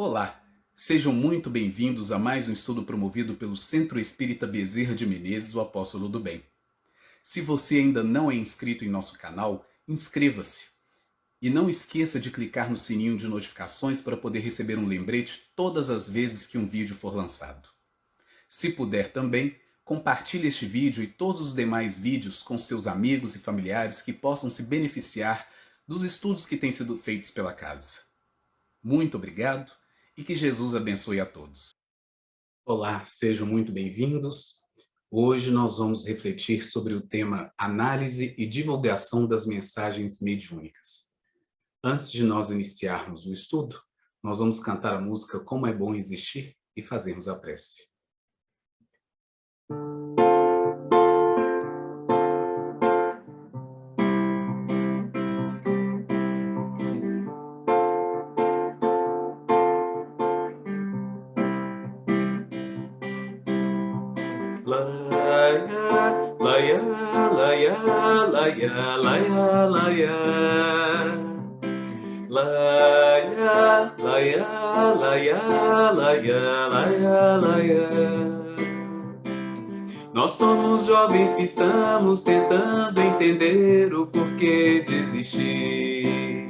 Olá, sejam muito bem-vindos a mais um estudo promovido pelo Centro Espírita Bezerra de Menezes, o Apóstolo do Bem. Se você ainda não é inscrito em nosso canal, inscreva-se. E não esqueça de clicar no sininho de notificações para poder receber um lembrete todas as vezes que um vídeo for lançado. Se puder também, compartilhe este vídeo e todos os demais vídeos com seus amigos e familiares que possam se beneficiar dos estudos que têm sido feitos pela casa. Muito obrigado e que Jesus abençoe a todos. Olá, sejam muito bem-vindos. Hoje nós vamos refletir sobre o tema Análise e Divulgação das Mensagens Mediúnicas. Antes de nós iniciarmos o estudo, nós vamos cantar a música Como é Bom Existir e fazermos a prece. Laia, laia, laia, laia, laia, laia. Laia, laia, laia, laia, laia, laia. Nós somos jovens que estamos tentando entender o porquê de existir.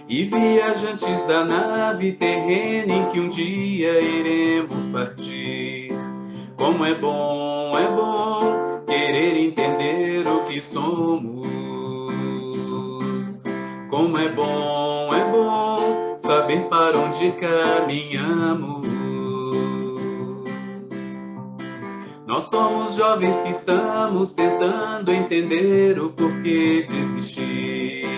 E viajantes da nave terrena em que um dia iremos partir. Como é bom querer entender o que somos. Como é bom saber para onde caminhamos. Nós somos jovens que estamos tentando entender o porquê de existir.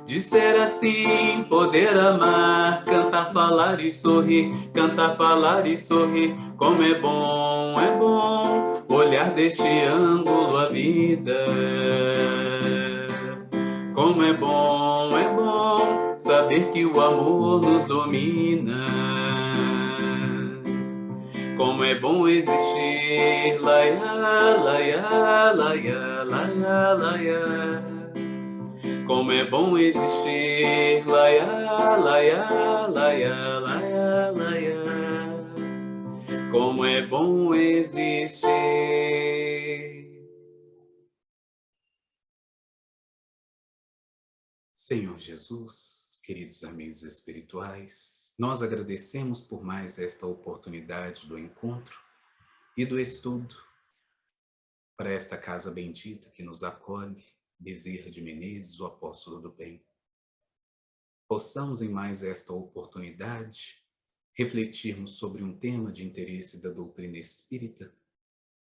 De ser assim, poder amar, cantar, falar e sorrir, cantar, falar e sorrir. Como é bom olhar deste ângulo a vida. Como é bom saber que o amor nos domina. Como é bom existir, laia, laia, laia, laia, laia. Como é bom existir, laia, laia, laia, laia, laia. Como é bom existir. Senhor Jesus, queridos amigos espirituais, nós agradecemos por mais esta oportunidade do encontro e do estudo para esta casa bendita que nos acolhe, Bezerra de Menezes, o Apóstolo do Bem. Possamos, em mais esta oportunidade, refletirmos sobre um tema de interesse da doutrina espírita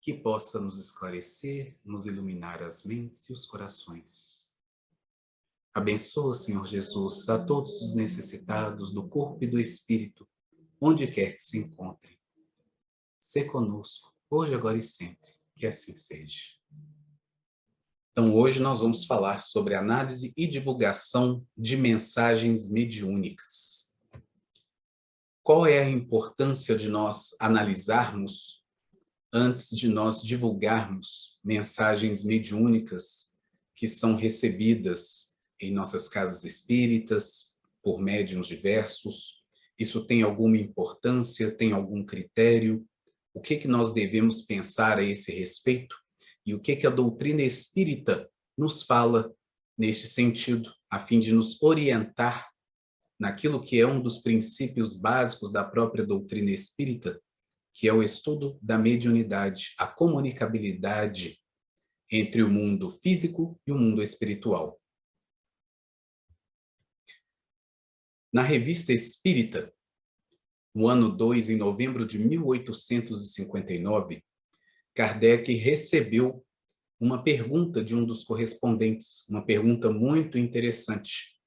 que possa nos esclarecer, nos iluminar as mentes e os corações. Abençoa, Senhor Jesus, a todos os necessitados do corpo e do espírito, onde quer que se encontrem. Sê conosco, hoje, agora e sempre, que assim seja. Então, hoje nós vamos falar sobre análise e divulgação de mensagens mediúnicas. Qual é a importância de nós analisarmos antes de nós divulgarmos mensagens mediúnicas que são recebidas em nossas casas espíritas, por médiuns diversos? Isso tem alguma importância? Tem algum critério? O que nós devemos pensar a esse respeito? E o que a doutrina espírita nos fala neste sentido, a fim de nos orientar naquilo que é um dos princípios básicos da própria doutrina espírita, que é o estudo da mediunidade, a comunicabilidade entre o mundo físico e o mundo espiritual. Na Revista Espírita, no ano 2, em novembro de 1859, Kardec recebeu uma pergunta de um dos correspondentes, uma pergunta muito interessante,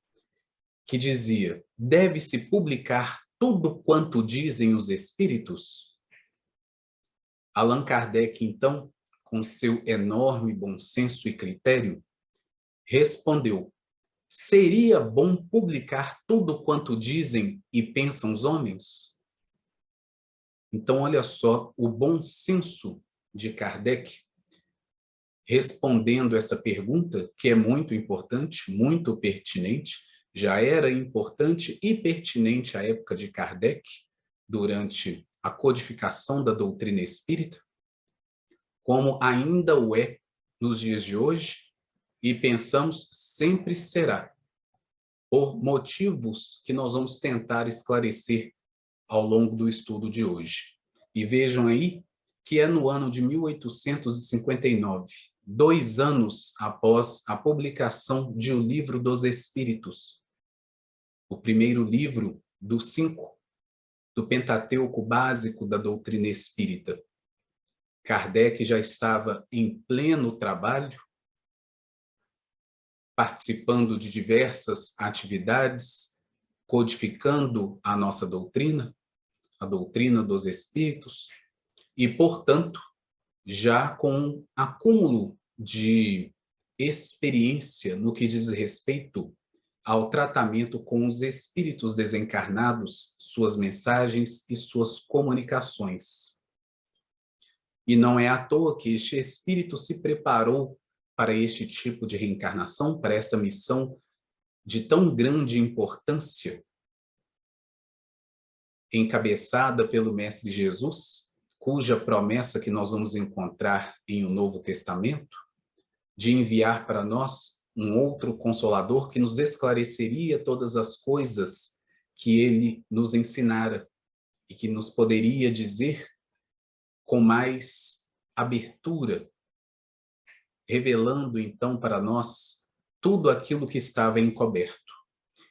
que dizia: deve-se publicar tudo quanto dizem os espíritos? Allan Kardec, então, com seu enorme bom senso e critério, respondeu: seria bom publicar tudo quanto dizem e pensam os homens? Então, olha só o bom senso de Kardec respondendo esta pergunta, que é muito importante, muito pertinente, já era importante e pertinente à época de Kardec, durante a codificação da doutrina espírita, como ainda o é nos dias de hoje, e pensamos sempre será, por motivos que nós vamos tentar esclarecer ao longo do estudo de hoje. E vejam aí que é no ano de 1859, 2 anos após a publicação de O Livro dos Espíritos, o primeiro livro dos 5 do Pentateuco básico da doutrina espírita. Kardec já estava em pleno trabalho, participando de diversas atividades, codificando a nossa doutrina, a doutrina dos espíritos, e, portanto, já com um acúmulo de experiência no que diz respeito ao tratamento com os espíritos desencarnados, suas mensagens e suas comunicações. E não é à toa que este espírito se preparou para este tipo de reencarnação, para esta missão de tão grande importância, encabeçada pelo Mestre Jesus, cuja promessa que nós vamos encontrar em o Novo Testamento, de enviar para nós um outro Consolador que nos esclareceria todas as coisas que ele nos ensinara e que nos poderia dizer com mais abertura, revelando então para nós tudo aquilo que estava encoberto.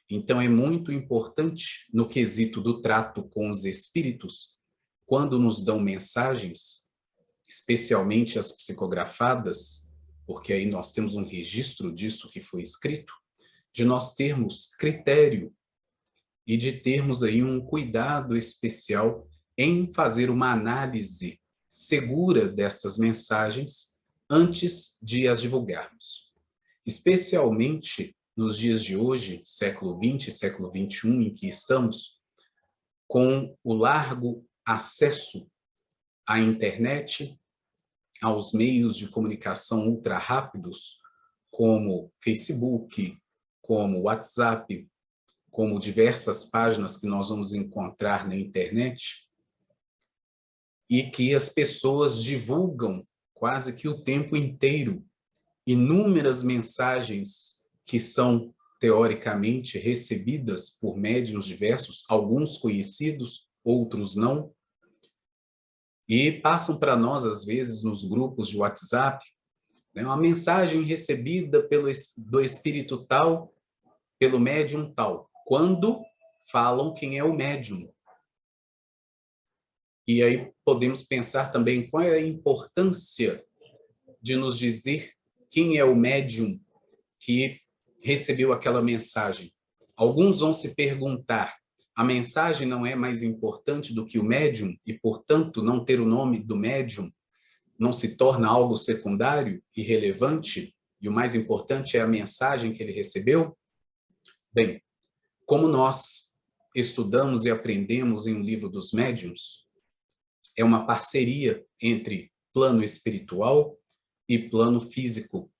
Então é muito importante no quesito do trato com os espíritos, quando nos dão mensagens, especialmente as psicografadas, porque aí nós temos um registro disso que foi escrito, de nós termos critério e de termos aí um cuidado especial em fazer uma análise segura destas mensagens antes de as divulgarmos. Especialmente nos dias de hoje, século XX, século XXI, em que estamos, com o largo acesso à internet, aos meios de comunicação ultra rápidos, como Facebook, como WhatsApp, como diversas páginas que nós vamos encontrar na internet, e que as pessoas divulgam quase que o tempo inteiro inúmeras mensagens que são teoricamente recebidas por médiuns diversos, alguns conhecidos, outros não, e passam para nós, às vezes, nos grupos de WhatsApp, né, uma mensagem recebida do espírito tal, pelo médium tal, quando falam quem é o médium. E aí podemos pensar também qual é a importância de nos dizer quem é o médium que recebeu aquela mensagem. Alguns vão se perguntar, a mensagem não é mais importante do que o médium e, portanto, não ter o nome do médium não se torna algo secundário, irrelevante, e o mais importante é a mensagem que ele recebeu? Bem, como nós estudamos e aprendemos em O Livro dos Médiuns, é uma parceria entre plano espiritual e plano físico.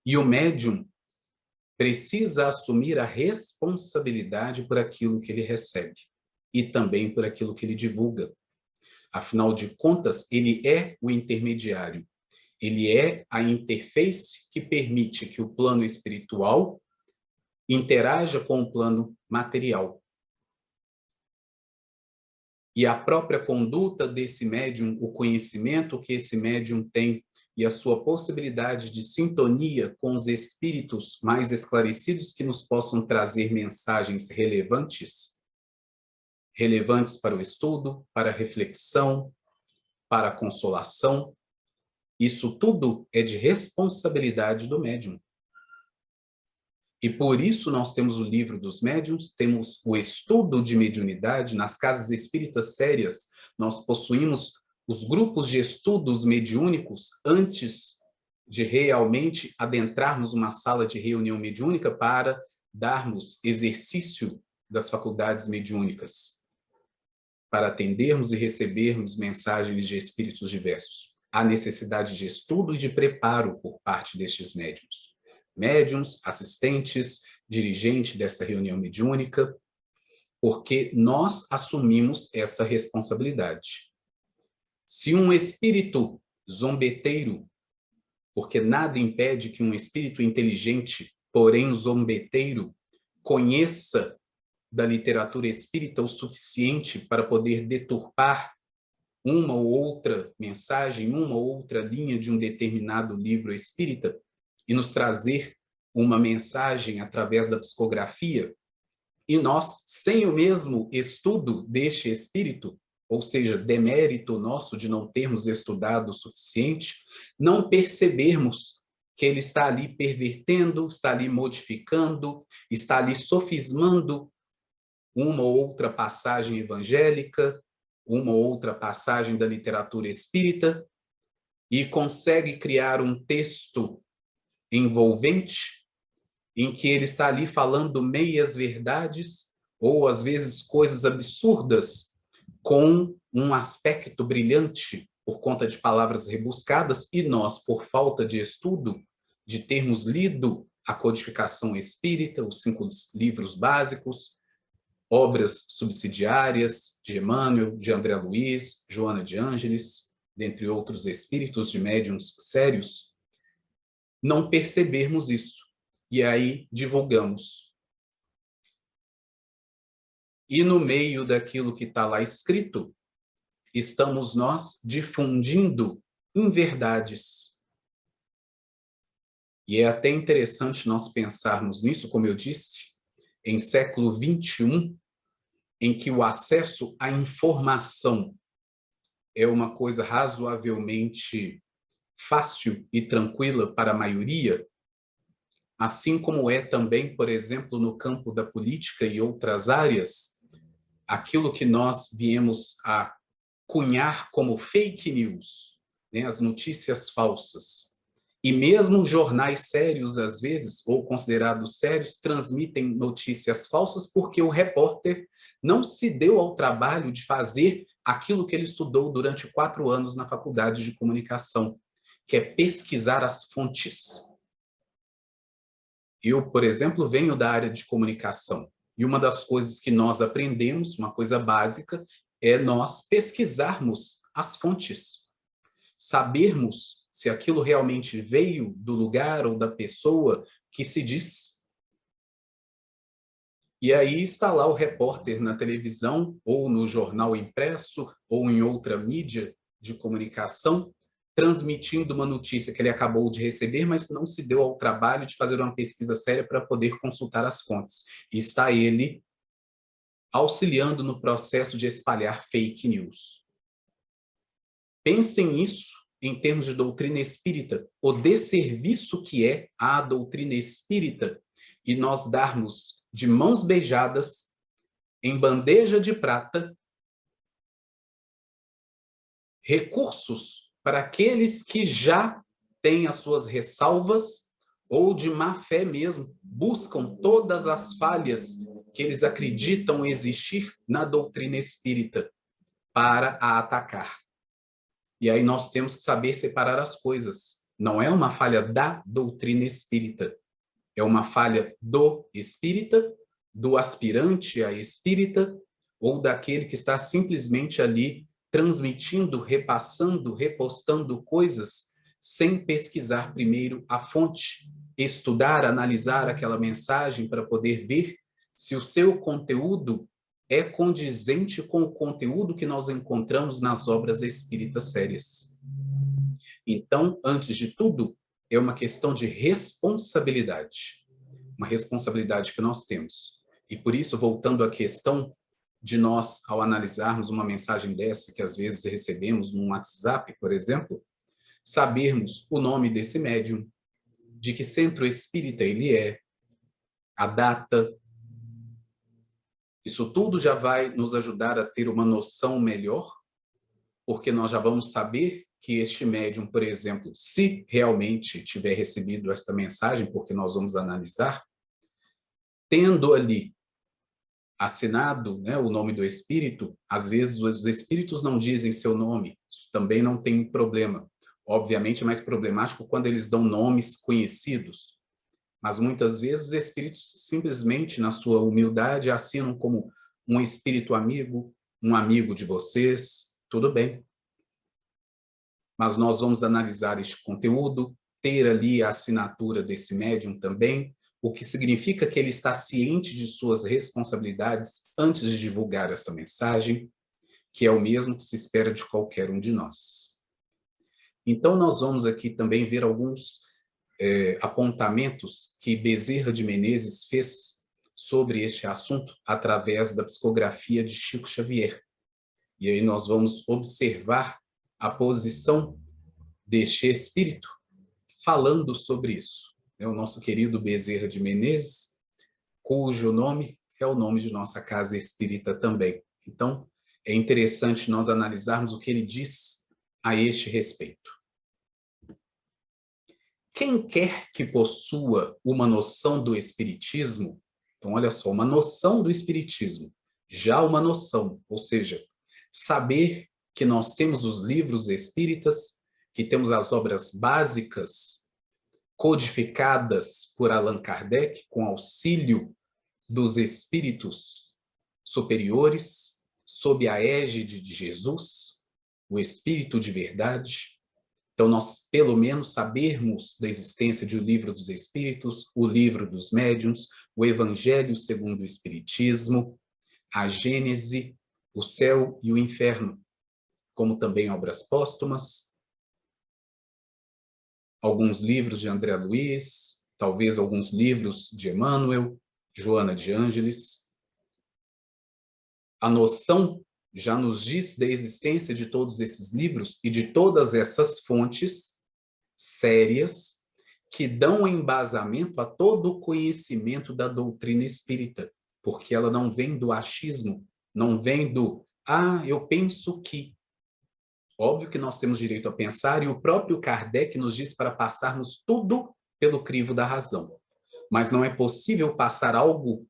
E o médium precisa assumir a responsabilidade por aquilo que ele recebe e também por aquilo que ele divulga. Afinal de contas, ele é o intermediário. Ele é a interface que permite que o plano espiritual interaja com o plano material. E a própria conduta desse médium, o conhecimento que esse médium tem e a sua possibilidade de sintonia com os espíritos mais esclarecidos que nos possam trazer mensagens relevantes para o estudo, para a reflexão, para a consolação. Isso tudo é de responsabilidade do médium. E por isso nós temos o Livro dos Médiuns, temos o estudo de mediunidade nas casas espíritas sérias. Nós possuímos os grupos de estudos mediúnicos antes de realmente adentrarmos uma sala de reunião mediúnica para darmos exercício das faculdades mediúnicas, para atendermos e recebermos mensagens de espíritos diversos. Há necessidade de estudo e de preparo por parte destes médiuns. médiuns, assistentes, dirigente desta reunião mediúnica, porque nós assumimos essa responsabilidade. Se um espírito zombeteiro, porque nada impede que um espírito inteligente, porém zombeteiro, conheça da literatura espírita o suficiente para poder deturpar uma ou outra mensagem, uma ou outra linha de um determinado livro espírita e nos trazer uma mensagem através da psicografia, e nós, sem o mesmo estudo deste espírito, ou seja, demérito nosso de não termos estudado o suficiente, não percebermos que ele está ali pervertendo, está ali modificando, está ali sofismando uma ou outra passagem evangélica, uma ou outra passagem da literatura espírita, e consegue criar um texto envolvente, em que ele está ali falando meias verdades, ou às vezes coisas absurdas, com um aspecto brilhante, por conta de palavras rebuscadas, e nós, por falta de estudo, de termos lido a codificação espírita, os 5 livros básicos, obras subsidiárias de Emmanuel, de André Luiz, Joana de Ângeles, dentre outros espíritos de médiuns sérios, não percebermos isso. E aí divulgamos. E no meio daquilo que está lá escrito, estamos nós difundindo inverdades. E é até interessante nós pensarmos nisso, como eu disse, em século XXI, em que o acesso à informação é uma coisa razoavelmente fácil e tranquila para a maioria, assim como é também, por exemplo, no campo da política e outras áreas, aquilo que nós viemos a cunhar como fake news, né, as notícias falsas. E mesmo jornais sérios, às vezes, ou considerados sérios, transmitem notícias falsas porque o repórter não se deu ao trabalho de fazer aquilo que ele estudou durante 4 anos na faculdade de comunicação, que é pesquisar as fontes. Eu, por exemplo, venho da área de comunicação, e uma das coisas que nós aprendemos, uma coisa básica, é nós pesquisarmos as fontes, sabermos se aquilo realmente veio do lugar ou da pessoa que se diz. E aí está lá o repórter na televisão, ou no jornal impresso, ou em outra mídia de comunicação, transmitindo uma notícia que ele acabou de receber, mas não se deu ao trabalho de fazer uma pesquisa séria para poder consultar as fontes. E está ele auxiliando no processo de espalhar fake news. Pensem nisso em termos de doutrina espírita, o desserviço que é a doutrina espírita, e nós darmos de mãos beijadas, em bandeja de prata, recursos para aqueles que já têm as suas ressalvas, ou de má fé mesmo, buscam todas as falhas que eles acreditam existir na doutrina espírita para a atacar. E aí nós temos que saber separar as coisas. Não é uma falha da doutrina espírita, é uma falha do espírita, do aspirante a espírita, ou daquele que está simplesmente ali transmitindo, repassando, repostando coisas sem pesquisar primeiro a fonte, estudar, analisar aquela mensagem para poder ver se o seu conteúdo é condizente com o conteúdo que nós encontramos nas obras espíritas sérias. Então, antes de tudo, é uma questão de responsabilidade, uma responsabilidade que nós temos. E por isso, voltando à questão de nós, ao analisarmos uma mensagem dessa, que às vezes recebemos num WhatsApp, por exemplo, sabermos o nome desse médium, de que centro espírita ele é, a data. Isso tudo já vai nos ajudar a ter uma noção melhor, porque nós já vamos saber que este médium, por exemplo, se realmente tiver recebido esta mensagem, porque nós vamos analisar, tendo ali assinado, né, o nome do espírito, às vezes os espíritos não dizem seu nome, isso também não tem problema. Obviamente é mais problemático quando eles dão nomes conhecidos. Mas muitas vezes os espíritos simplesmente, na sua humildade, assinam como um espírito amigo, um amigo de vocês, tudo bem. Mas nós vamos analisar este conteúdo, ter ali a assinatura desse médium também, o que significa que ele está ciente de suas responsabilidades antes de divulgar essa mensagem, que é o mesmo que se espera de qualquer um de nós. Então, nós vamos aqui também ver alguns apontamentos que Bezerra de Menezes fez sobre este assunto através da psicografia de Chico Xavier. E aí nós vamos observar a posição deste espírito falando sobre isso. É o nosso querido Bezerra de Menezes, cujo nome é o nome de nossa casa espírita também. Então, é interessante nós analisarmos o que ele diz a este respeito. Quem quer que possua uma noção do espiritismo, então olha só, uma noção do espiritismo, já uma noção, ou seja, saber que nós temos os livros espíritas, que temos as obras básicas codificadas por Allan Kardec com auxílio dos espíritos superiores, sob a égide de Jesus, o Espírito de verdade. Então, nós, pelo menos, sabermos da existência de O Livro dos Espíritos, O Livro dos Médiuns, o Evangelho segundo o Espiritismo, a Gênese, o Céu e o Inferno, como também obras póstumas, alguns livros de André Luiz, talvez alguns livros de Emmanuel, Joana de Ângeles. A noção já nos diz da existência de todos esses livros e de todas essas fontes sérias que dão embasamento a todo o conhecimento da doutrina espírita, porque ela não vem do achismo, não vem do eu penso que. Óbvio que nós temos direito a pensar, e o próprio Kardec nos diz para passarmos tudo pelo crivo da razão. Mas não é possível passar algo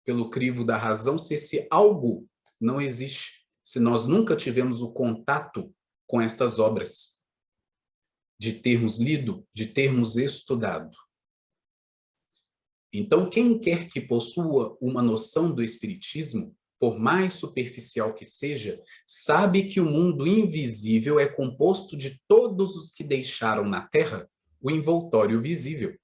pelo crivo da razão se esse algo não existe, se nós nunca tivemos o contato com estas obras, de termos lido, de termos estudado. Então, quem quer que possua uma noção do espiritismo, por mais superficial que seja, sabe que o mundo invisível é composto de todos os que deixaram na Terra o envoltório visível.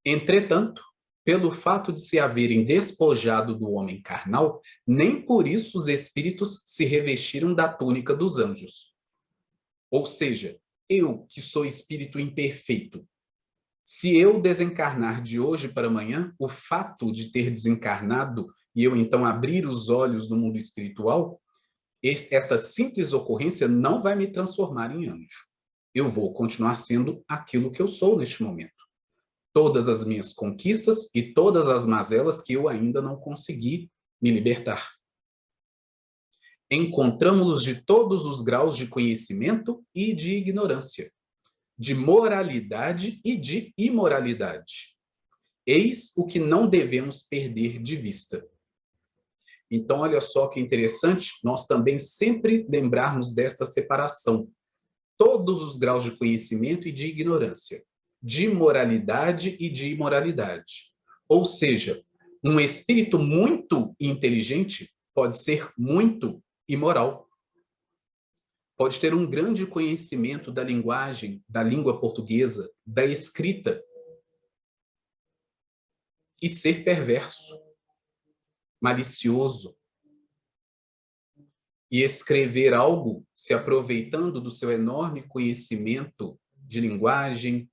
Entretanto, pelo fato de se haverem despojado do homem carnal, nem por isso os espíritos se revestiram da túnica dos anjos. Ou seja, eu, que sou espírito imperfeito, se eu desencarnar de hoje para amanhã, o fato de ter desencarnado e eu então abrir os olhos do mundo espiritual, esta simples ocorrência não vai me transformar em anjo. Eu vou continuar sendo aquilo que eu sou neste momento. Todas as minhas conquistas e todas as mazelas que eu ainda não consegui me libertar. Encontramos-los de todos os graus de conhecimento e de ignorância, de moralidade e de imoralidade. Eis o que não devemos perder de vista. Então, olha só que interessante, nós também sempre lembrarmos desta separação. Todos os graus de conhecimento e de ignorância, de moralidade e de imoralidade. Ou seja, um espírito muito inteligente pode ser muito imoral. Pode ter um grande conhecimento da linguagem, da língua portuguesa, da escrita, e ser perverso, malicioso, e escrever algo se aproveitando do seu enorme conhecimento de linguagem,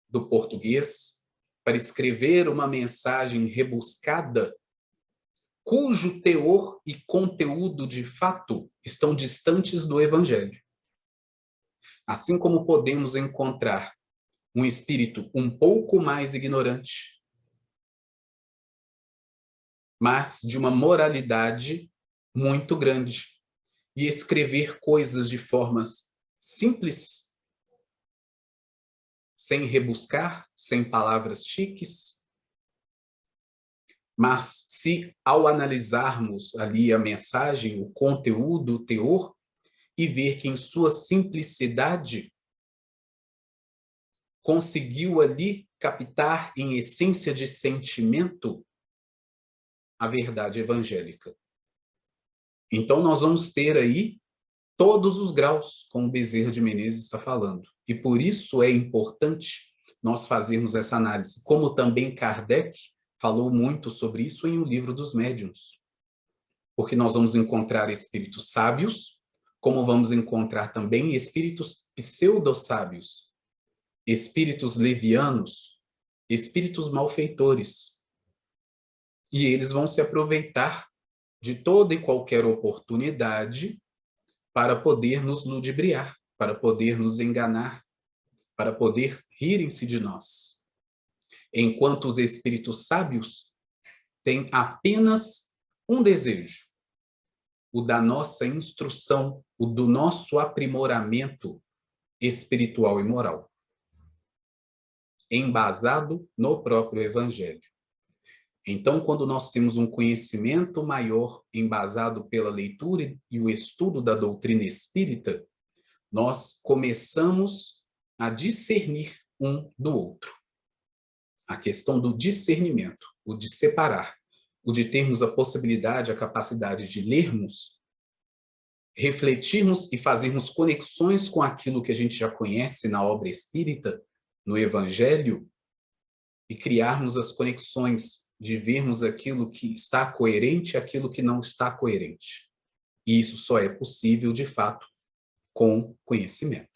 do português, para escrever uma mensagem rebuscada, cujo teor e conteúdo de fato estão distantes do Evangelho. Assim como podemos encontrar um espírito um pouco mais ignorante, mas de uma moralidade muito grande, e escrever coisas de formas simples, sem rebuscar, sem palavras chiques. Mas se, ao analisarmos ali a mensagem, o conteúdo, o teor, e ver que em sua simplicidade conseguiu ali captar em essência de sentimento a verdade evangélica. Então, nós vamos ter aí todos os graus, como o Bezerra de Menezes está falando. E por isso é importante nós fazermos essa análise, como também Kardec falou muito sobre isso em O Livro dos Médiuns. Porque nós vamos encontrar espíritos sábios, como vamos encontrar também espíritos pseudo-sábios, espíritos levianos, espíritos malfeitores. E eles vão se aproveitar de toda e qualquer oportunidade para poder nos ludibriar, para poder nos enganar, para poder rirem-se de nós. Enquanto os espíritos sábios têm apenas um desejo, o da nossa instrução, o do nosso aprimoramento espiritual e moral, embasado no próprio Evangelho. Então, quando nós temos um conhecimento maior, embasado pela leitura e o estudo da doutrina espírita, nós começamos a discernir um do outro. A questão do discernimento, o de separar, o de termos a possibilidade, a capacidade de lermos, refletirmos e fazermos conexões com aquilo que a gente já conhece na obra espírita, no Evangelho, e criarmos as conexões de vermos aquilo que está coerente e aquilo que não está coerente. E isso só é possível, de fato, com conhecimento.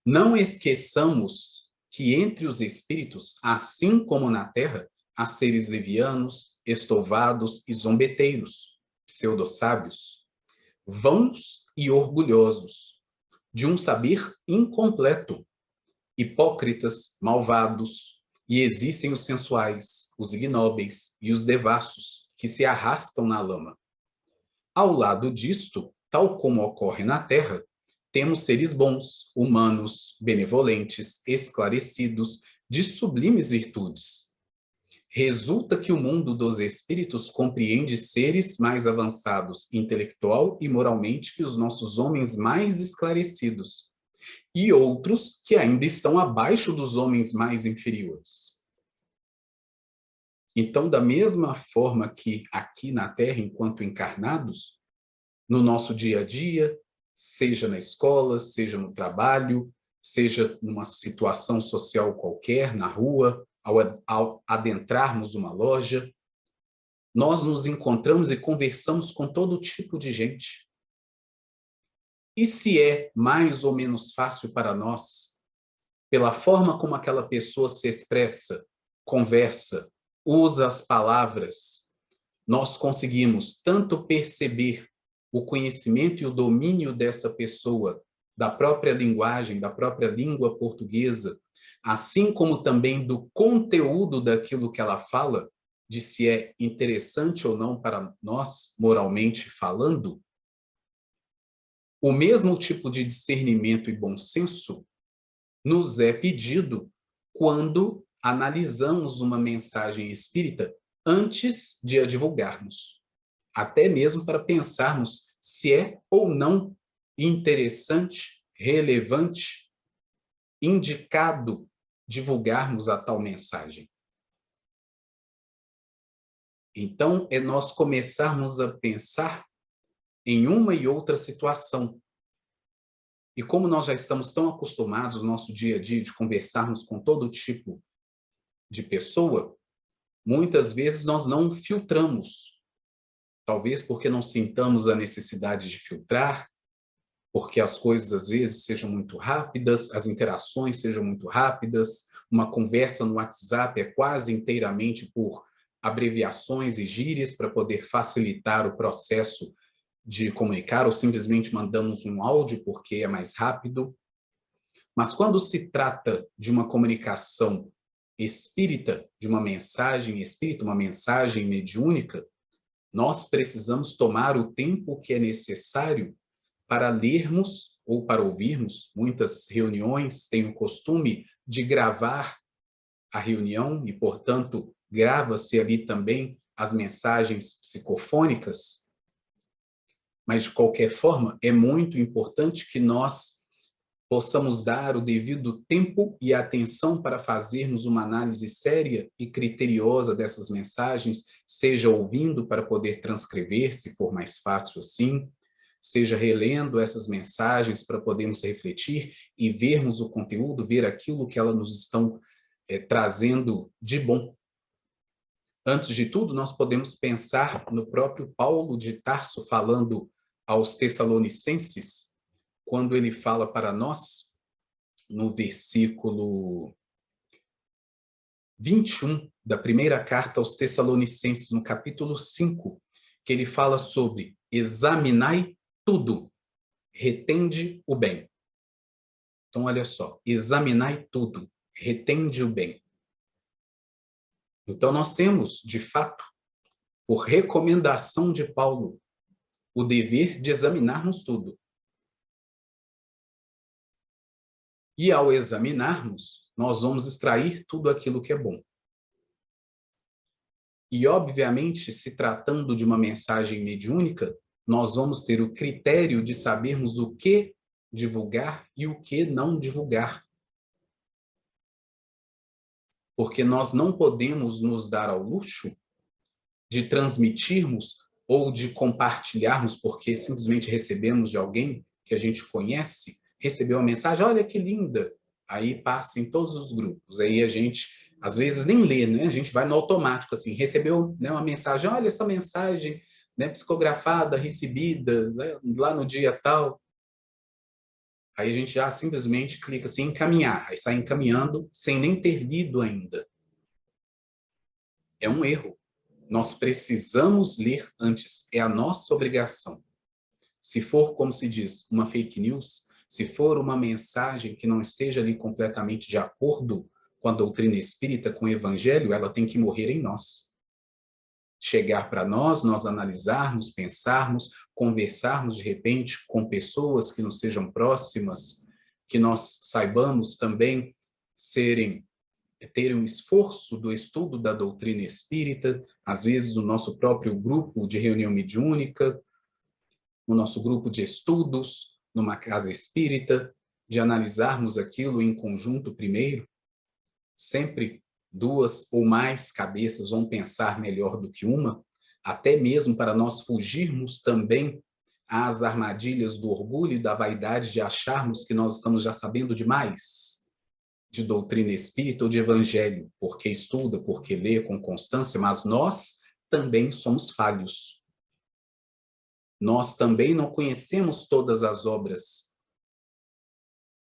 Não esqueçamos que entre os espíritos, assim como na Terra, há seres levianos, estouvados e zombeteiros, pseudo-sábios, vãos e orgulhosos, de um saber incompleto, hipócritas, malvados, e existem os sensuais, os ignóbeis e os devassos, que se arrastam na lama. Ao lado disto, tal como ocorre na Terra, temos seres bons, humanos, benevolentes, esclarecidos, de sublimes virtudes. Resulta que o mundo dos espíritos compreende seres mais avançados intelectual e moralmente que os nossos homens mais esclarecidos, e outros que ainda estão abaixo dos homens mais inferiores. Então, da mesma forma que aqui na Terra, enquanto encarnados, no nosso dia a dia, seja na escola, seja no trabalho, seja numa situação social qualquer, na rua, ao adentrarmos uma loja, nós nos encontramos e conversamos com todo tipo de gente. E se é mais ou menos fácil para nós, pela forma como aquela pessoa se expressa, conversa, usa as palavras, nós conseguimos tanto perceber o conhecimento e o domínio dessa pessoa, da própria linguagem, da própria língua portuguesa, assim como também do conteúdo daquilo que ela fala, de se é interessante ou não para nós, moralmente falando, o mesmo tipo de discernimento e bom senso nos é pedido quando analisamos uma mensagem espírita antes de a divulgarmos, até mesmo para pensarmos se é ou não interessante, relevante, indicado divulgarmos a tal mensagem. Então, é nós começarmos a pensar em uma e outra situação. E como nós já estamos tão acostumados no nosso dia a dia de conversarmos com todo tipo de pessoa, muitas vezes nós não filtramos. Talvez porque não sintamos a necessidade de filtrar, porque as coisas às vezes sejam muito rápidas, as interações sejam muito rápidas, uma conversa no WhatsApp é quase inteiramente por abreviações e gírias para poder facilitar o processo de comunicar, ou simplesmente mandamos um áudio porque é mais rápido. Mas quando se trata de uma comunicação espírita, de uma mensagem espírita, uma mensagem mediúnica, nós precisamos tomar o tempo que é necessário para lermos ou para ouvirmos. Muitas reuniões têm o costume de gravar a reunião e, portanto, grava-se ali também as mensagens psicofônicas. Mas, de qualquer forma, é muito importante que nós possamos dar o devido tempo e atenção para fazermos uma análise séria e criteriosa dessas mensagens, seja ouvindo para poder transcrever, se for mais fácil assim, seja relendo essas mensagens para podermos refletir e vermos o conteúdo, ver aquilo que elas nos estão trazendo de bom. Antes de tudo, nós podemos pensar no próprio Paulo de Tarso falando aos Tessalonicenses, quando ele fala para nós, no versículo 21 da primeira carta aos Tessalonicenses, no capítulo 5, que ele fala sobre examinai tudo, retende o bem. Então, olha só, examinai tudo, retende o bem. Então, nós temos, de fato, por recomendação de Paulo, o dever de examinarmos tudo. E ao examinarmos, nós vamos extrair tudo aquilo que é bom. E, obviamente, se tratando de uma mensagem mediúnica, nós vamos ter o critério de sabermos o que divulgar e o que não divulgar. Porque nós não podemos nos dar ao luxo de transmitirmos ou de compartilharmos, porque simplesmente recebemos de alguém que a gente conhece, recebeu uma mensagem, olha que linda, aí passa em todos os grupos, aí a gente, às vezes, nem lê, né? A gente vai no automático, assim, recebeu, né, uma mensagem, olha essa mensagem, né, psicografada, recebida, né, lá no dia tal. Aí a gente já simplesmente clica assim, encaminhar, aí sai encaminhando sem nem ter lido ainda. É um erro. Nós precisamos ler antes, é a nossa obrigação. Se for, como se diz, uma fake news, se for uma mensagem que não esteja ali completamente de acordo com a doutrina espírita, com o evangelho, ela tem que morrer em nós. Chegar para nós, nós analisarmos, pensarmos, conversarmos de repente com pessoas que nos sejam próximas, que nós saibamos também ter um esforço do estudo da doutrina espírita, às vezes do nosso próprio grupo de reunião mediúnica, no nosso grupo de estudos, numa casa espírita, de analisarmos aquilo em conjunto primeiro. Sempre duas ou mais cabeças vão pensar melhor do que uma, até mesmo para nós fugirmos também às armadilhas do orgulho e da vaidade de acharmos que nós estamos já sabendo demais de doutrina espírita ou de evangelho, porque estuda, porque lê com constância, mas nós também somos falhos. Nós também não conhecemos todas as obras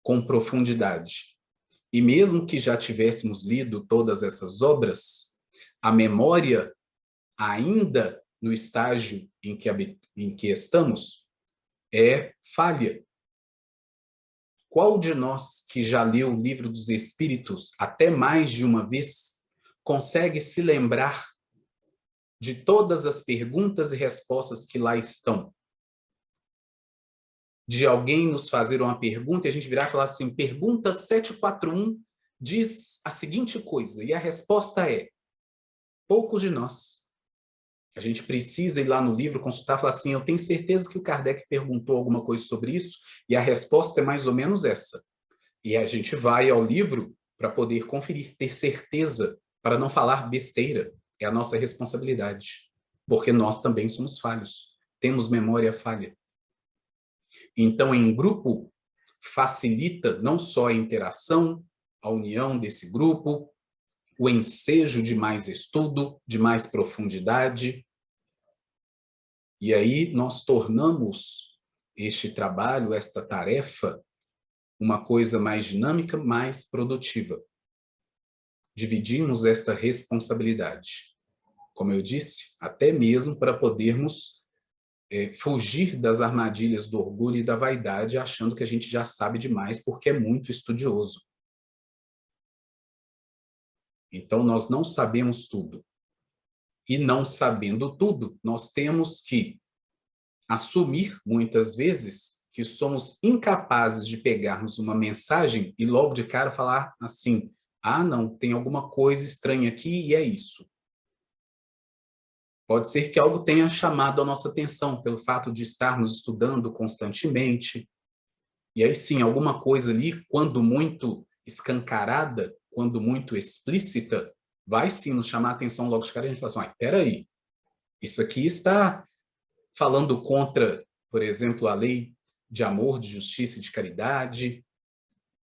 com profundidade. E mesmo que já tivéssemos lido todas essas obras, a memória, ainda no estágio em que estamos, é falha. Qual de nós que já leu o Livro dos Espíritos até mais de uma vez consegue se lembrar de todas as perguntas e respostas que lá estão? De alguém nos fazer uma pergunta e a gente virar e falar assim, pergunta 741 diz a seguinte coisa, e a resposta é, poucos de nós. A gente precisa ir lá no livro, consultar e falar assim, eu tenho certeza que o Kardec perguntou alguma coisa sobre isso, e a resposta é mais ou menos essa. E a gente vai ao livro para poder conferir, ter certeza, para não falar besteira. É a nossa responsabilidade, porque nós também somos falhos, temos memória falha. Então, em grupo, facilita não só a interação, a união desse grupo, o ensejo de mais estudo, de mais profundidade. E aí nós tornamos este trabalho, esta tarefa, uma coisa mais dinâmica, mais produtiva. Dividimos esta responsabilidade. Como eu disse, até mesmo para podermos fugir das armadilhas do orgulho e da vaidade, achando que a gente já sabe demais porque é muito estudioso. Então, nós não sabemos tudo. E não sabendo tudo, nós temos que assumir, muitas vezes, que somos incapazes de pegarmos uma mensagem e logo de cara falar assim, ah, não, tem alguma coisa estranha aqui e é isso. Pode ser que algo tenha chamado a nossa atenção pelo fato de estarmos estudando constantemente, E aí sim, alguma coisa ali, quando muito escancarada, quando muito explícita, vai sim nos chamar a atenção logo de cara. A gente fala assim, peraí, isso aqui está falando contra, por exemplo, a lei de amor, de justiça e de caridade.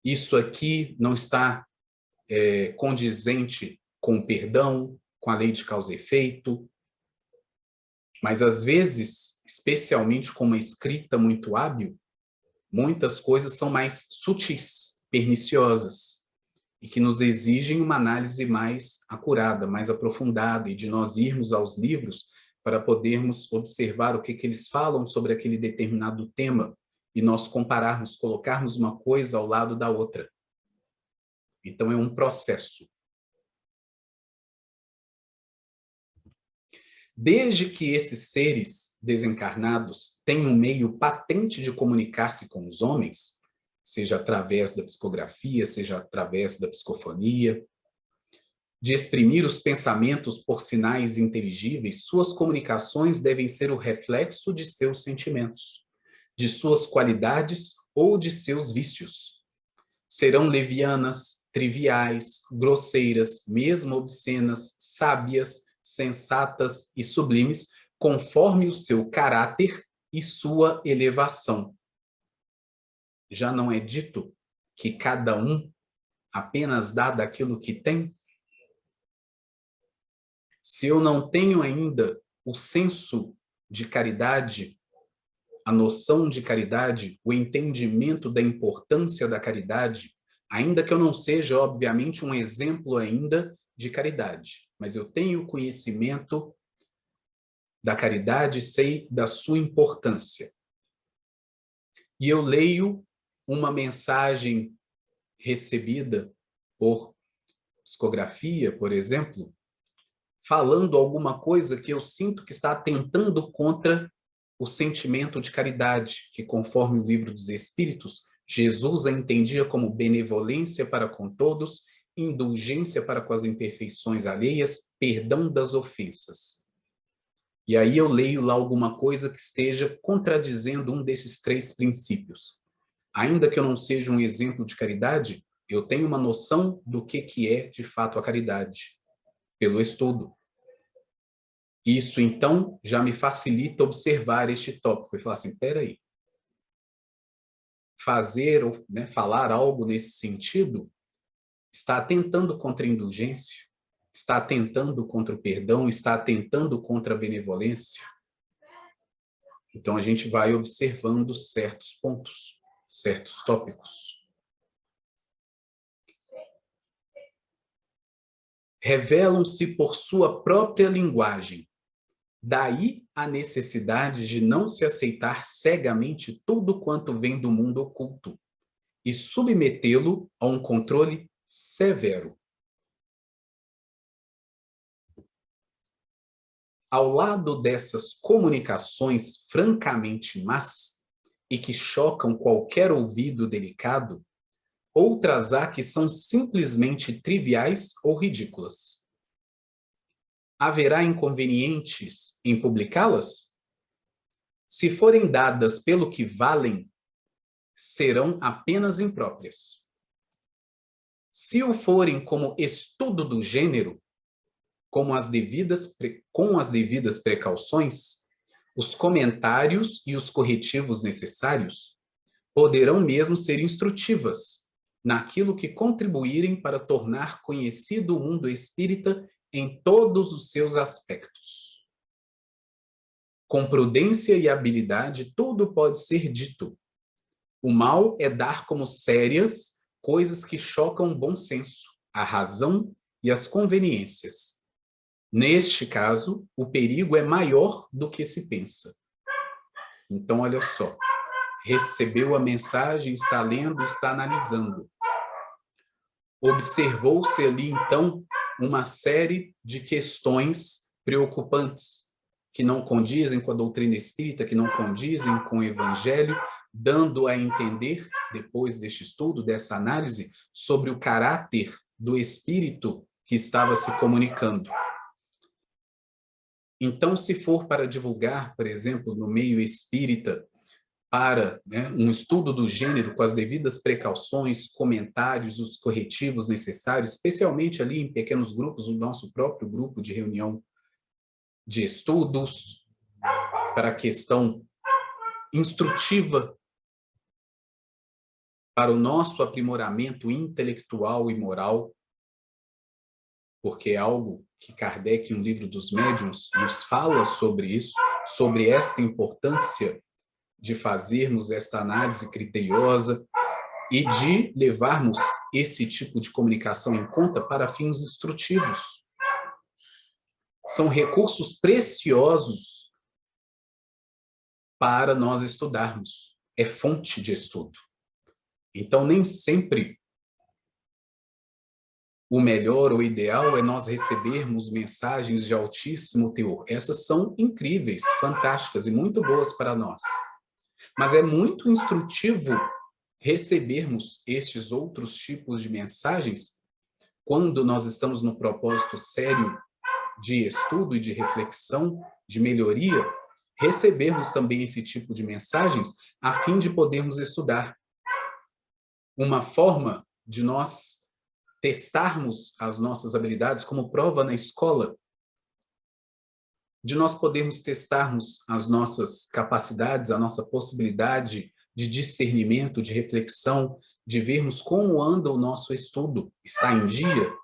Isso aqui não está condizente com o perdão, com a lei de causa e efeito. Mas, às vezes, especialmente com uma escrita muito hábil, muitas coisas são mais sutis, perniciosas, e que nos exigem uma análise mais acurada, mais aprofundada, e de nós irmos aos livros para podermos observar o que eles falam sobre aquele determinado tema, e nós compararmos, colocarmos uma coisa ao lado da outra. Então, é um processo. Desde que esses seres desencarnados tenham um meio patente de comunicar-se com os homens, seja através da psicografia, seja através da psicofonia, de exprimir os pensamentos por sinais inteligíveis, suas comunicações devem ser o reflexo de seus sentimentos, de suas qualidades ou de seus vícios. Serão levianas, triviais, grosseiras, mesmo obscenas, sábias, sensatas e sublimes, conforme o seu caráter e sua elevação. Já não é dito que cada um apenas dá daquilo que tem? Se eu não tenho ainda o senso de caridade, a noção de caridade, o entendimento da importância da caridade, ainda que eu não seja, obviamente, um exemplo ainda de caridade, mas eu tenho conhecimento da caridade, sei da sua importância. E eu leio uma mensagem recebida por psicografia, por exemplo, falando alguma coisa que eu sinto que está atentando contra o sentimento de caridade, que, conforme o Livro dos Espíritos, Jesus a entendia como benevolência para com todos, indulgência para com as imperfeições alheias, perdão das ofensas. E aí eu leio lá alguma coisa que esteja contradizendo um desses três princípios. Ainda que eu não seja um exemplo de caridade, eu tenho uma noção do que é, de fato, a caridade, pelo estudo. Isso, então, já me facilita observar este tópico e falar assim, peraí, fazer ou falar algo nesse sentido está atentando contra a indulgência, está atentando contra o perdão, está atentando contra a benevolência. Então, a gente vai observando certos pontos, certos tópicos. Revelam-se por sua própria linguagem. Daí a necessidade de não se aceitar cegamente tudo quanto vem do mundo oculto e submetê-lo a um controle severo. Ao lado dessas comunicações francamente más e que chocam qualquer ouvido delicado, outras há que são simplesmente triviais ou ridículas. Haverá inconvenientes em publicá-las? Se forem dadas pelo que valem, serão apenas impróprias. Se o forem como estudo do gênero, com as devidas precauções, os comentários e os corretivos necessários poderão mesmo ser instrutivas naquilo que contribuírem para tornar conhecido o mundo espírita em todos os seus aspectos. Com prudência e habilidade, tudo pode ser dito. O mal é dar como sérias coisas que chocam o bom senso, a razão e as conveniências. Neste caso, o perigo é maior do que se pensa. Então, olha só, recebeu a mensagem, está lendo, está analisando. Observou-se ali, então, uma série de questões preocupantes, que não condizem com a doutrina espírita, que não condizem com o evangelho, dando a entender, depois deste estudo, dessa análise, sobre o caráter do espírito que estava se comunicando. Então, se for para divulgar, por exemplo, no meio espírita, para, né, um estudo do gênero com as devidas precauções, comentários, os corretivos necessários, especialmente ali em pequenos grupos, o nosso próprio grupo de reunião de estudos, para a questão instrutiva, para o nosso aprimoramento intelectual e moral, porque é algo que Kardec, em um livro dos médiuns, nos fala sobre isso, sobre esta importância de fazermos esta análise criteriosa e de levarmos esse tipo de comunicação em conta para fins instrutivos. São recursos preciosos para nós estudarmos. É fonte de estudo. Então, nem sempre o melhor ou ideal é nós recebermos mensagens de altíssimo teor. Essas são incríveis, fantásticas e muito boas para nós. Mas é muito instrutivo recebermos estes outros tipos de mensagens quando nós estamos no propósito sério de estudo e de reflexão, de melhoria, recebermos também esse tipo de mensagens a fim de podermos estudar. Uma forma de nós testarmos as nossas habilidades como prova na escola, de nós podermos testarmos as nossas capacidades, a nossa possibilidade de discernimento, de reflexão, de vermos como anda o nosso estudo. Está em dia?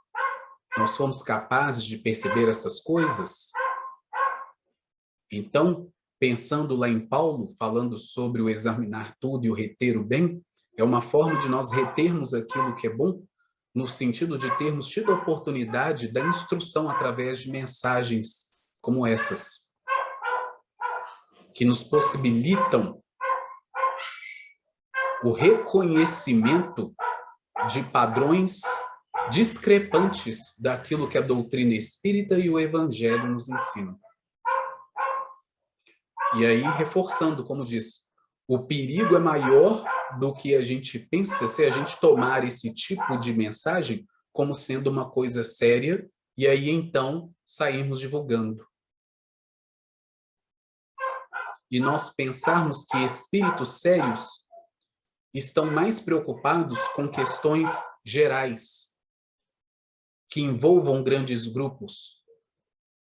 Nós somos capazes de perceber essas coisas? Então, pensando lá em Paulo, falando sobre o examinar tudo e o reter o bem, é uma forma de nós retermos aquilo que é bom, no sentido de termos tido a oportunidade da instrução através de mensagens como essas, que nos possibilitam o reconhecimento de padrões discrepantes daquilo que a doutrina espírita e o evangelho nos ensinam. E aí, reforçando, como diz, o perigo é maior do que a gente pensa se a gente tomar esse tipo de mensagem como sendo uma coisa séria e aí, então, sairmos divulgando. E nós pensarmos que espíritos sérios estão mais preocupados com questões gerais, que envolvam grandes grupos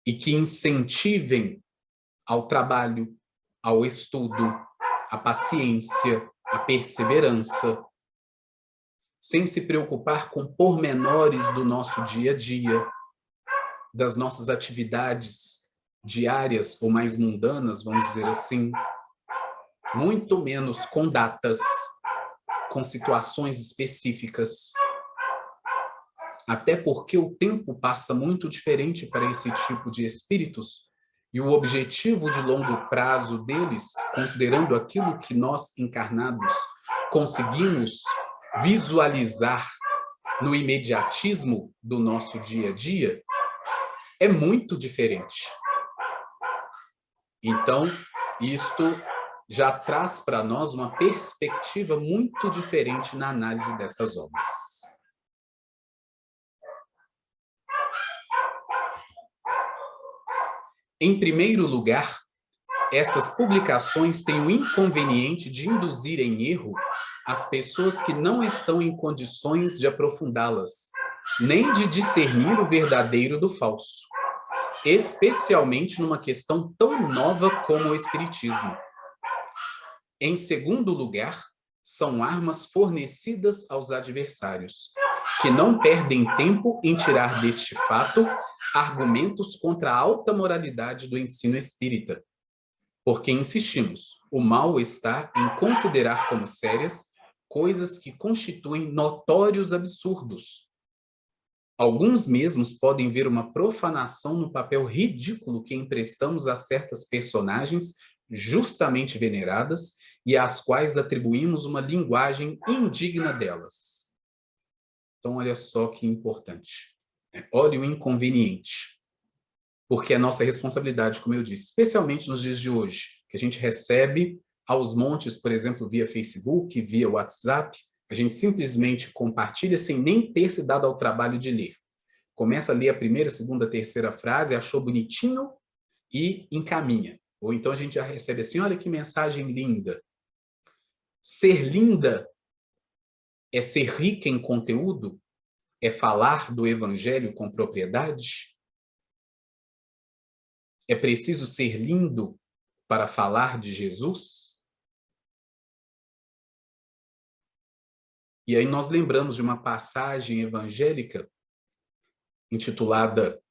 e que incentivem ao trabalho, ao estudo, à paciência, à perseverança, sem se preocupar com pormenores do nosso dia a dia, das nossas atividades diárias ou mais mundanas, vamos dizer assim, muito menos com datas, com situações específicas. Até porque o tempo passa muito diferente para esse tipo de espíritos e o objetivo de longo prazo deles, considerando aquilo que nós encarnados conseguimos visualizar no imediatismo do nosso dia a dia, é muito diferente. Então, isto já traz para nós uma perspectiva muito diferente na análise destas obras. Em primeiro lugar, essas publicações têm o inconveniente de induzir em erro as pessoas que não estão em condições de aprofundá-las, nem de discernir o verdadeiro do falso, especialmente numa questão tão nova como o espiritismo. Em segundo lugar, são armas fornecidas aos adversários, que não perdem tempo em tirar deste fato argumentos contra a alta moralidade do ensino espírita. Porque insistimos, o mal está em considerar como sérias coisas que constituem notórios absurdos. Alguns mesmos podem ver uma profanação no papel ridículo que emprestamos a certas personagens justamente veneradas e às quais atribuímos uma linguagem indigna delas. Então, olha só que importante. Olha o inconveniente. Porque é nossa responsabilidade, como eu disse, especialmente nos dias de hoje, que a gente recebe aos montes, por exemplo, via Facebook, via WhatsApp, a gente simplesmente compartilha sem nem ter se dado ao trabalho de ler. Começa a ler a primeira, segunda, terceira frase, achou bonitinho e encaminha. Ou então a gente já recebe assim, olha que mensagem linda. Ser linda é ser rica em conteúdo? É falar do evangelho com propriedade? É preciso ser lindo para falar de Jesus? E aí nós lembramos de uma passagem evangélica intitulada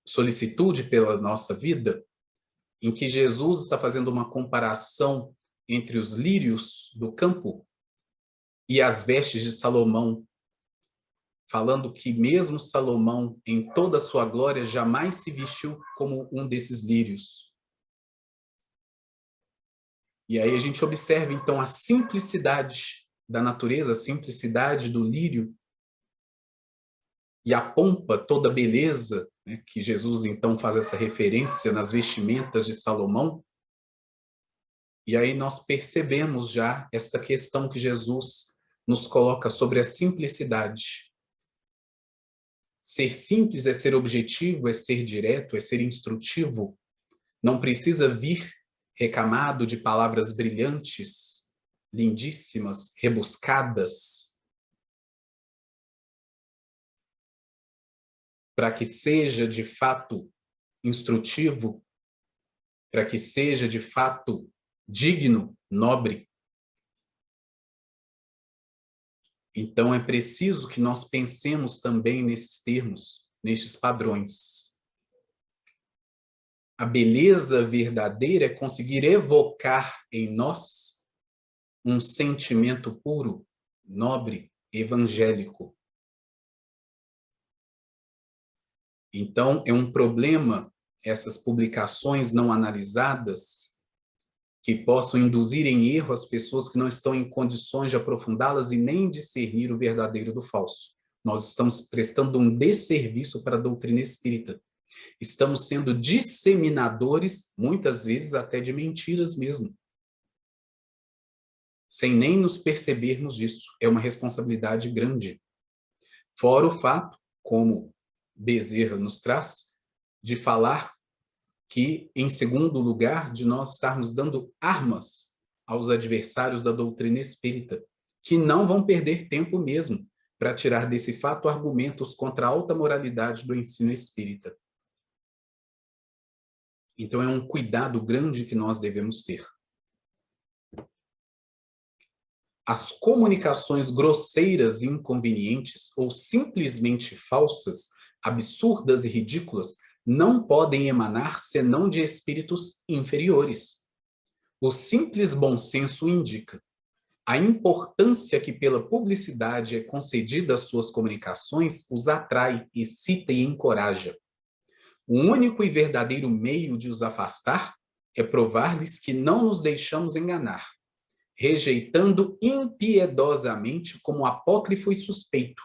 Solicitude pela Nossa Vida, em que Jesus está fazendo uma comparação entre os lírios do campo e as vestes de Salomão, falando que mesmo Salomão, em toda a sua glória, jamais se vestiu como um desses lírios. E aí a gente observa, então, a simplicidade da natureza, a simplicidade do lírio, e a pompa, toda a beleza, né, que Jesus, então, faz essa referência nas vestimentas de Salomão. E aí nós percebemos já esta questão que Jesus nos coloca sobre a simplicidade. Ser simples é ser objetivo, é ser direto, é ser instrutivo. Não precisa vir recamado de palavras brilhantes, lindíssimas, rebuscadas, para que seja de fato instrutivo, para que seja de fato digno, nobre. Então é preciso que nós pensemos também nesses termos, nestes padrões. A beleza verdadeira é conseguir evocar em nós um sentimento puro, nobre, evangélico. Então, é um problema essas publicações não analisadas que possam induzir em erro as pessoas que não estão em condições de aprofundá-las e nem discernir o verdadeiro do falso. Nós estamos prestando um desserviço para a doutrina espírita. Estamos sendo disseminadores, muitas vezes até de mentiras mesmo, sem nem nos percebermos disso. É uma responsabilidade grande. Fora o fato, como Bezerra nos traz, de falar que, em segundo lugar, de nós estarmos dando armas aos adversários da doutrina espírita, que não vão perder tempo mesmo para tirar desse fato argumentos contra a alta moralidade do ensino espírita. Então, é um cuidado grande que nós devemos ter. As comunicações grosseiras e inconvenientes, ou simplesmente falsas, absurdas e ridículas, não podem emanar senão de espíritos inferiores. O simples bom senso indica a importância que pela publicidade é concedida às suas comunicações os atrai, excita e encoraja. O único e verdadeiro meio de os afastar é provar-lhes que não nos deixamos enganar, rejeitando impiedosamente como apócrifo e suspeito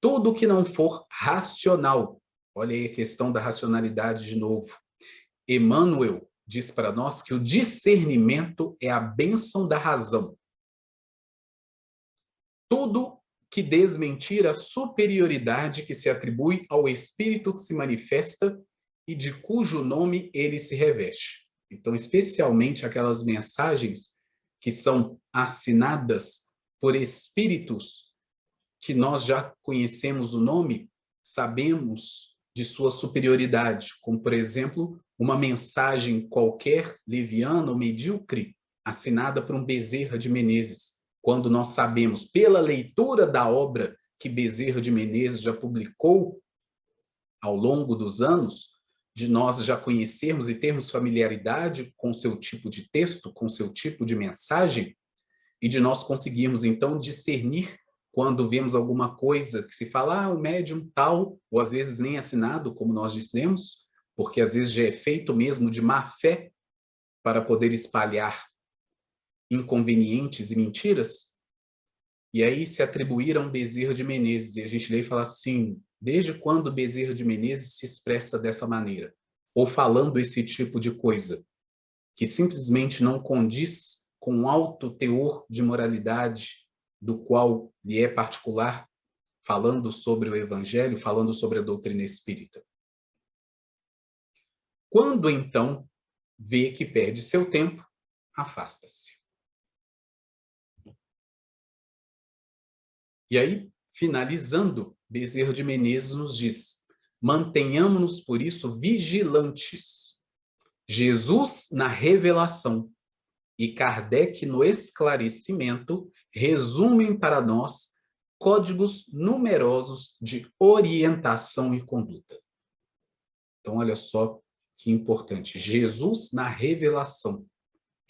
tudo que não for racional. Olha aí a questão da racionalidade de novo. Emmanuel diz para nós que o discernimento é a bênção da razão. Tudo que desmentir a superioridade que se atribui ao espírito que se manifesta e de cujo nome ele se reveste. Então, especialmente aquelas mensagens que são assinadas por espíritos que nós já conhecemos o nome, sabemos de sua superioridade, como, por exemplo, uma mensagem qualquer, leviana ou medíocre, assinada por um Bezerra de Menezes, quando nós sabemos, pela leitura da obra que Bezerra de Menezes já publicou ao longo dos anos, de nós já conhecermos e termos familiaridade com seu tipo de texto, com seu tipo de mensagem, e de nós conseguirmos, então, discernir quando vemos alguma coisa que se fala, o médium tal, ou às vezes nem assinado, como nós dissemos, porque às vezes já é feito mesmo de má fé para poder espalhar inconvenientes e mentiras, e aí se atribuíram Bezerra de Menezes, e a gente lê e fala assim, desde quando Bezerra de Menezes se expressa dessa maneira? Ou falando esse tipo de coisa, que simplesmente não condiz com o alto teor de moralidade do qual lhe é particular, falando sobre o Evangelho, falando sobre a doutrina espírita. Quando, então, vê que perde seu tempo, afasta-se. E aí, finalizando, Bezerra de Menezes nos diz: mantenhamos-nos, por isso, vigilantes. Jesus na revelação e Kardec no esclarecimento resumem para nós códigos numerosos de orientação e conduta. Então, olha só que importante. Jesus na revelação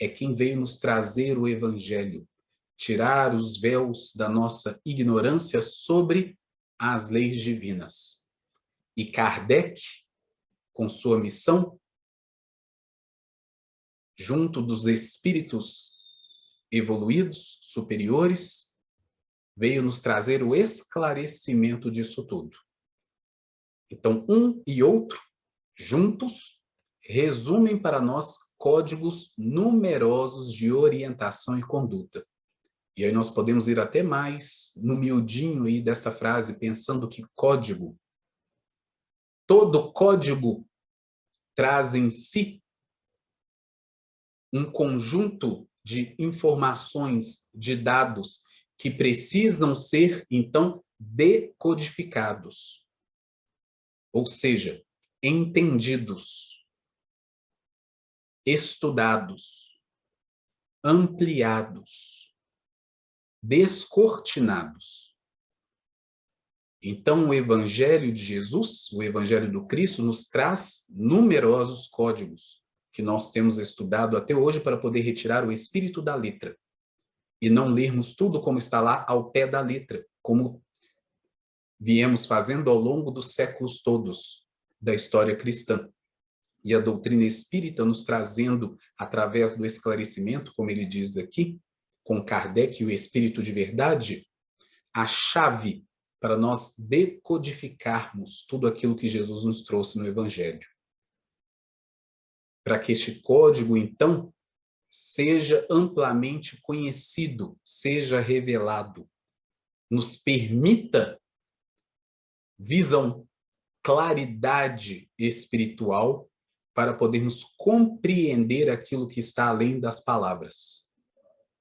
é quem veio nos trazer o Evangelho, tirar os véus da nossa ignorância sobre as leis divinas. E Kardec, com sua missão, junto dos espíritos evoluídos, superiores, veio nos trazer o esclarecimento disso tudo. Então, um e outro, juntos, resumem para nós códigos numerosos de orientação e conduta. E aí nós podemos ir até mais no miudinho aí desta frase, pensando que código, todo código traz em si um conjunto de informações, de dados, que precisam ser, então, decodificados. Ou seja, entendidos, estudados, ampliados, descortinados. Então, o Evangelho de Jesus, o Evangelho do Cristo, nos traz numerosos códigos que nós temos estudado até hoje para poder retirar o espírito da letra e não lermos tudo como está lá ao pé da letra, como viemos fazendo ao longo dos séculos todos da história cristã. E a doutrina espírita nos trazendo, através do esclarecimento, como ele diz aqui, com Kardec e o Espírito de Verdade, a chave para nós decodificarmos tudo aquilo que Jesus nos trouxe no Evangelho. Para que este código, então, seja amplamente conhecido, seja revelado, nos permita visão, claridade espiritual para podermos compreender aquilo que está além das palavras.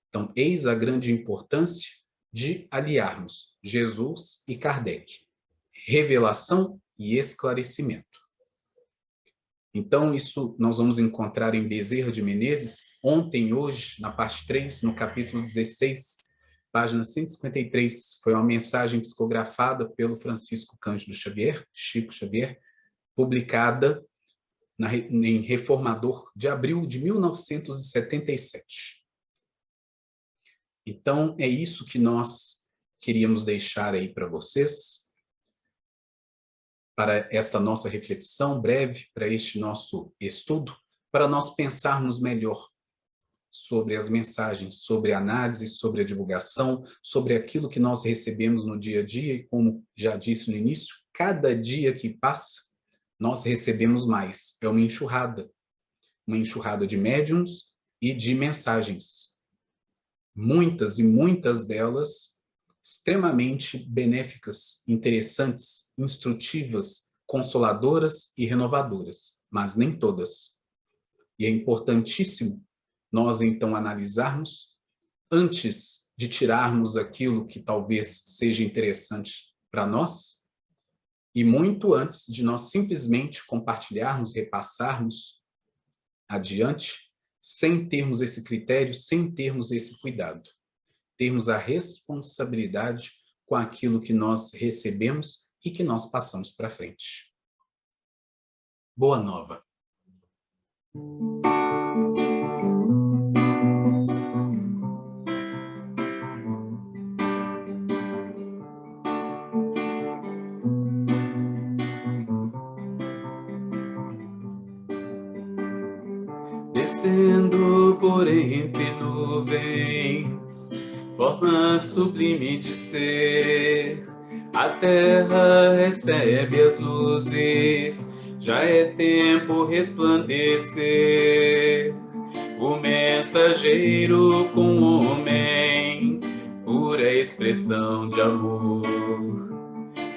Então, eis a grande importância de aliarmos Jesus e Kardec. Revelação e esclarecimento. Então, isso nós vamos encontrar em Bezerra de Menezes, ontem e hoje, na parte 3, no capítulo 16, página 153. Foi uma mensagem psicografada pelo Francisco Cândido Xavier, Chico Xavier, publicada em Reformador, de abril de 1977. Então, é isso que nós queríamos deixar aí para vocês, para esta nossa reflexão breve, para este nosso estudo, para nós pensarmos melhor sobre as mensagens, sobre a análise, sobre a divulgação, sobre aquilo que nós recebemos no dia a dia, e como já disse no início, cada dia que passa, nós recebemos mais. É uma enxurrada de médiuns e de mensagens. Muitas e muitas delas extremamente benéficas, interessantes, instrutivas, consoladoras e renovadoras, mas nem todas. E é importantíssimo nós, então, analisarmos antes de tirarmos aquilo que talvez seja interessante para nós, e muito antes de nós simplesmente compartilharmos, repassarmos adiante, sem termos esse critério, sem termos esse cuidado. Termos a responsabilidade com aquilo que nós recebemos e que nós passamos para frente. Boa nova. Descendo por entre nuvens, forma sublime de ser, a terra recebe as luzes, já é tempo resplandecer. O mensageiro com o homem, pura expressão de amor,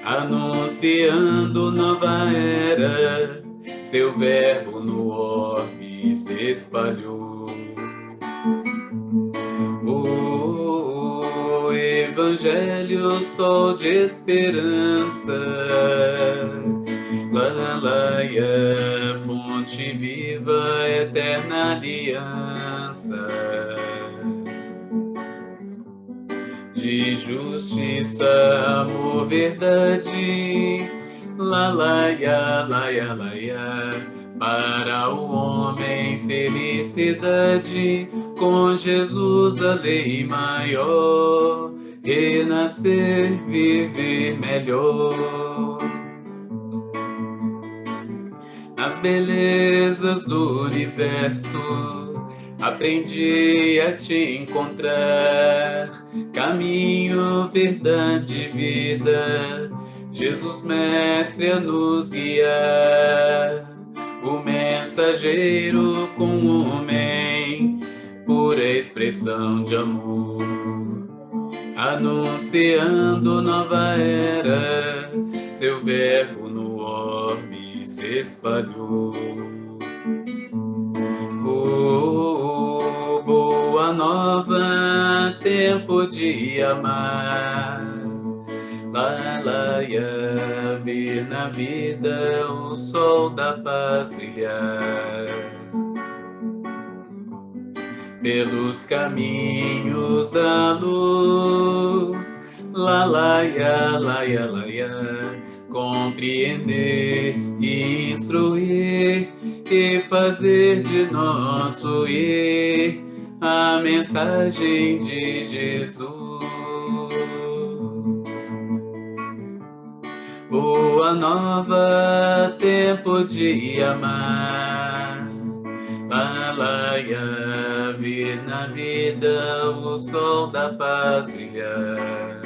anunciando nova era, seu verbo no orbe se espalhou. O Evangelho, sol de esperança. Lalaia, fonte viva, eterna aliança. De justiça, amor, verdade. Lalaia, laia, laia. Para o homem, felicidade. Com Jesus, a lei maior. Renascer, viver melhor. Nas belezas do universo, aprendi a te encontrar. Caminho, verdade, vida, Jesus Mestre a nos guiar. O mensageiro com o homem, pura expressão de amor, anunciando nova era, seu verbo no orbe se espalhou. Oh, boa nova, tempo de amar. Lalaia, ver na vida o sol da paz brilhar. Pelos caminhos da luz, lalaia, laia, laia, compreender e instruir e fazer de nosso ir a mensagem de Jesus. Boa nova, tempo de amar. Lalaia, ver na vida o sol da paz brilhar.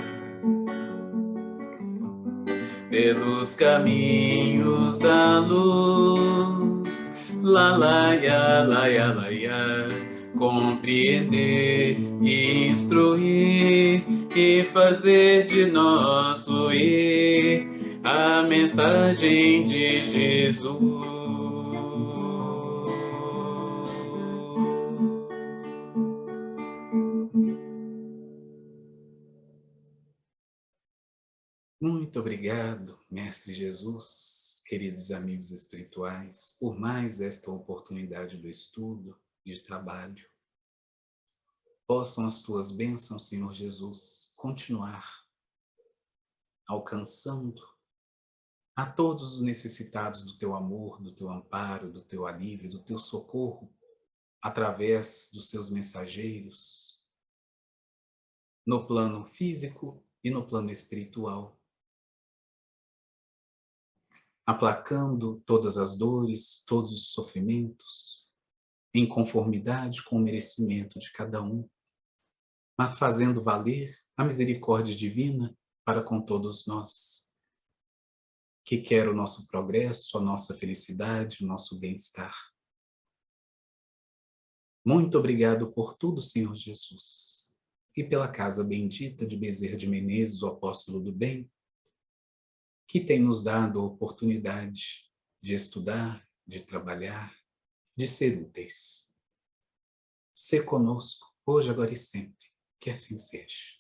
Pelos caminhos da luz, lalaia, laia, laia, compreender e instruir e fazer de nosso ir a mensagem de Jesus. Muito obrigado, Mestre Jesus, queridos amigos espirituais, por mais esta oportunidade do estudo, de trabalho. Possam as tuas bênçãos, Senhor Jesus, continuar alcançando a todos os necessitados do teu amor, do teu amparo, do teu alívio, do teu socorro, através dos seus mensageiros, no plano físico e no plano espiritual, aplacando todas as dores, todos os sofrimentos, em conformidade com o merecimento de cada um, mas fazendo valer a misericórdia divina para com todos nós, que quer o nosso progresso, a nossa felicidade, o nosso bem-estar. Muito obrigado por tudo, Senhor Jesus, e pela casa bendita de Bezerra de Menezes, o apóstolo do bem, que tem nos dado a oportunidade de estudar, de trabalhar, de ser úteis. Sê conosco, hoje, agora e sempre, que assim seja.